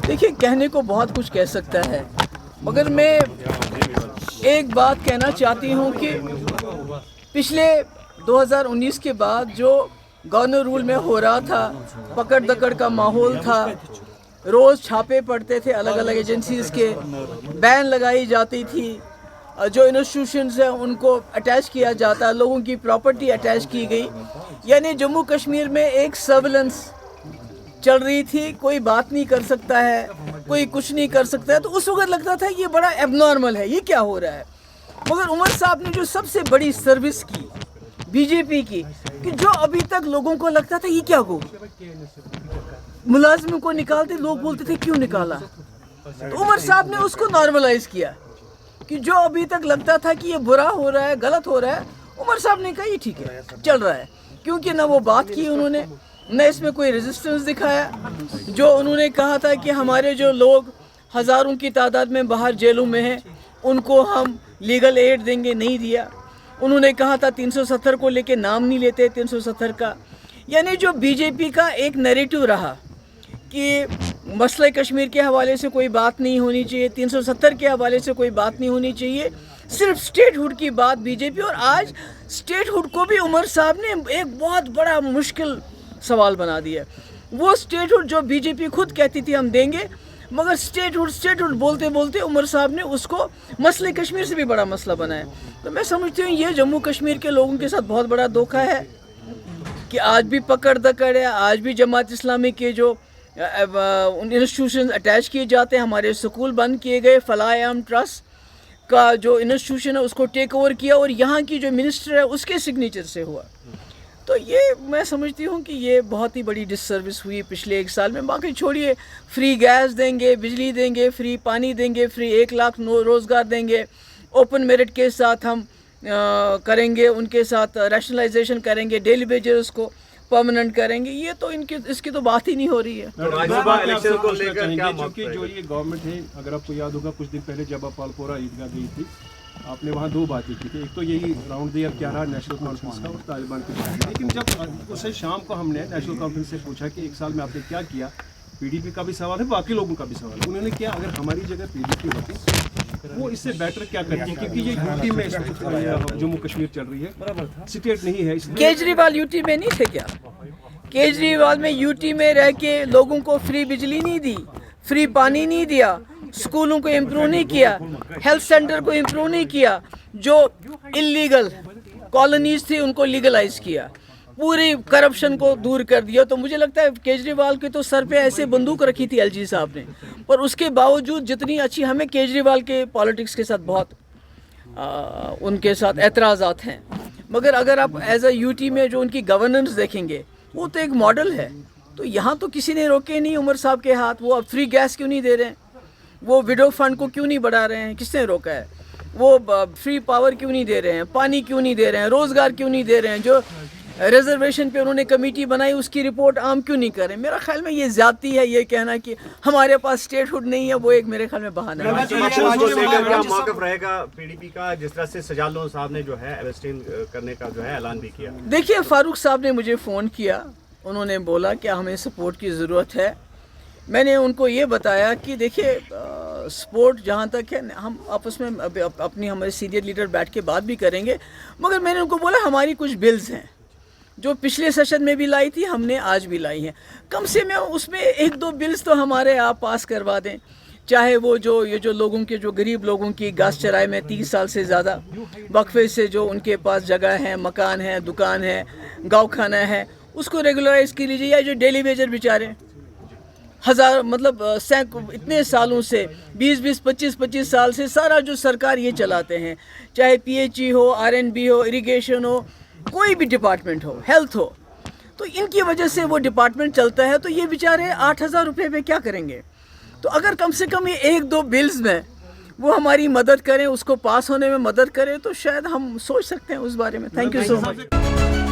देखिए, कहने को बहुत कुछ कह सकता है, मगर मैं एक बात कहना चाहती हूँ कि पिछले 2019 के बाद जो गवर्नर रूल में हो रहा था, पकड़ दकड़ का माहौल था, रोज़ छापे पड़ते थे अलग अलग एजेंसीज़ के, बैन लगाई जाती थी, जो इंस्टीट्यूशंस हैं उनको अटैच किया जाता, लोगों की प्रॉपर्टी अटैच की गई, यानी जम्मू कश्मीर में एक सर्विलेंस चल रही थी। कोई बात नहीं कर सकता है, कोई कुछ नहीं कर सकता है। तो उस वक्त लगता था ये बड़ा एबनॉर्मल है, ये क्या हो रहा है। मगर उमर साहब ने जो सबसे बड़ी सर्विस की बीजेपी की, कि जो अभी तक लोगों को लगता था ये क्या हो, मुलाजिमों को निकालते, लोग बोलते थे क्यों निकाला, तो उमर साहब ने उसको नॉर्मलाइज किया कि जो अभी तक लगता था कि ये बुरा हो रहा है, गलत हो रहा है, उमर साहब ने कहा ये ठीक है, चल रहा है। क्योंकि ना वो बात की उन्होंने, न इसमें कोई रेजिस्टेंस दिखाया। जो उन्होंने कहा था कि हमारे जो लोग हज़ारों की तादाद में बाहर जेलों में हैं उनको हम लीगल एड देंगे, नहीं दिया। उन्होंने कहा था 370 को लेके नाम नहीं लेते 370 का। यानी जो बीजेपी का एक नैरेटिव रहा कि मसले कश्मीर के हवाले से कोई बात नहीं होनी चाहिए, 370 के हवाले से कोई बात नहीं होनी चाहिए, सिर्फ स्टेटहुड की बात बीजेपी। और आज स्टेटहुड को भी उमर साहब ने एक बहुत बड़ा मुश्किल सवाल बना दिया। वो स्टेटहुड जो बीजेपी खुद कहती थी हम देंगे, मगर स्टेटहुड बोलते बोलते उमर साहब ने उसको मसले कश्मीर से भी बड़ा मसला बनाया। तो मैं समझती हूँ ये जम्मू कश्मीर के लोगों के साथ बहुत बड़ा धोखा है कि आज भी पकड़ दकड़ है, आज भी जमात इस्लामी के जो इंस्टीट्यूशन अटैच किए जाते हैं, हमारे स्कूल बंद किए गए, फलाह-ए-आम ट्रस्ट का जो इंस्टीट्यूशन है उसको टेक ओवर किया और यहाँ की जो मिनिस्टर है उसके सिग्नेचर से हुआ। तो ये मैं समझती हूँ कि ये बहुत ही बड़ी डिससर्विस हुई पिछले 1 साल में। बाकी छोड़िए, फ्री गैस देंगे, बिजली देंगे, फ्री पानी देंगे, फ्री 1 लाख रोज़गार देंगे, ओपन मेरिट के साथ हम करेंगे, उनके साथ रैशनलाइजेशन करेंगे, डेली वेजेस को परमानेंट करेंगे। ये तो इसकी तो बात ही नहीं हो रही है। इलेक्शन को लेकर क्या, क्योंकि जो ये गवर्नमेंट है, अगर आपको याद होगा कुछ दिन पहले जब आप पालपोरा ईदगाह गई थी, आपने वहाँ 2 बातें की थी। एक तो यही राउंड द ईयर क्या रहा नेशनल कॉन्फ्रेंस का और तालिबान के साथ। लेकिन जब उसे शाम को हमने नेशनल कॉन्फ्रेंस से पूछा कि 1 साल में आपने क्या किया, पीडीपी का भी सवाल है, बाकी लोगों का भी सवाल है, उन्होंने क्या अगर हमारी जगह पीडीपी होती वो इससे बेटर क्या करती, क्योंकि ये यूटी में इस वक्त जम्मू कश्मीर चल रही है, स्टेट नहीं है। केजरीवाल यूटी में नहीं थे क्या? केजरीवाल में यूटी में रह के लोगों को फ्री बिजली नहीं दी, फ्री पानी नहीं दिया, स्कूलों को इम्प्रूव नहीं किया, हेल्थ सेंटर को इम्प्रूव नहीं किया, जो इलीगल कॉलोनीज थी उनको लीगलाइज किया, पूरी करप्शन को दूर कर दिया। तो मुझे लगता है केजरीवाल के तो सर पे ऐसे बंदूक रखी थी एलजी साहब ने, पर उसके बावजूद जितनी अच्छी, हमें केजरीवाल के पॉलिटिक्स के साथ बहुत उनके साथ एतराज़ात हैं, मगर अगर आप एज अ यूटी में जो उनकी गवर्नेंस देखेंगे वो तो एक मॉडल है। तो यहाँ तो किसी ने रोके नहीं उमर साहब के हाथ। वो अब फ्री गैस क्यों नहीं दे रहे हैं, वो विडो फंड को क्यों नहीं बढ़ा रहे हैं, किसने रोका है, वो फ्री पावर क्यों नहीं दे रहे हैं, पानी क्यों नहीं दे रहे हैं, रोज़गार क्यों नहीं दे रहे हैं, जो रिजर्वेशन पे उन्होंने कमेटी बनाई उसकी रिपोर्ट आम क्यों नहीं करें। मेरा ख्याल में ये ज़्यादती है ये कहना कि हमारे पास स्टेटहुड नहीं है, वो एक मेरे ख्याल में बहाना है। मौक़िफ़ रहेगा पीडीपी का, जिस तरह से सजाद लोन साहब ने जो है अरेस्टिंग करने का जो है ऐलान भी किया। देखिए, फारूक साहब ने मुझे फ़ोन किया, उन्होंने बोला कि हमें सपोर्ट की ज़रूरत है। मैंने उनको ये बताया कि देखिए सपोर्ट जहाँ तक है हम आपस में अपनी हमारे सीनियर लीडर बैठ के बात भी करेंगे, मगर मैंने उनको बोला हमारी कुछ बिल्स हैं जो पिछले सेशन में भी लाई थी, हमने आज भी लाई हैं, कम से कम उसमें 1-2 बिल्स तो हमारे आप पास करवा दें। चाहे वो जो ये जो लोगों के, जो गरीब लोगों की घास चराई में 30 साल से ज़्यादा वक्फे से जो उनके पास जगह है, मकान है, दुकान है, गाँव खाना है, उसको रेगुलराइज की लीजिए। या जो डेली वेजर बेचारे हज़ार मतलब इतने सालों से 20-20, 25-25 साल से सारा जो सरकार ये चलाते हैं, चाहे पीएचई हो, आरएनबी हो, इरिगेशन हो, कोई भी डिपार्टमेंट हो, हेल्थ हो, तो इनकी वजह से वो डिपार्टमेंट चलता है। तो ये बेचारे 8,000 रुपये में क्या करेंगे। तो अगर कम से कम ये 1-2 बिल्स में वो हमारी मदद करें, उसको पास होने में मदद करें, तो शायद हम सोच सकते हैं उस बारे में। Thank you so much.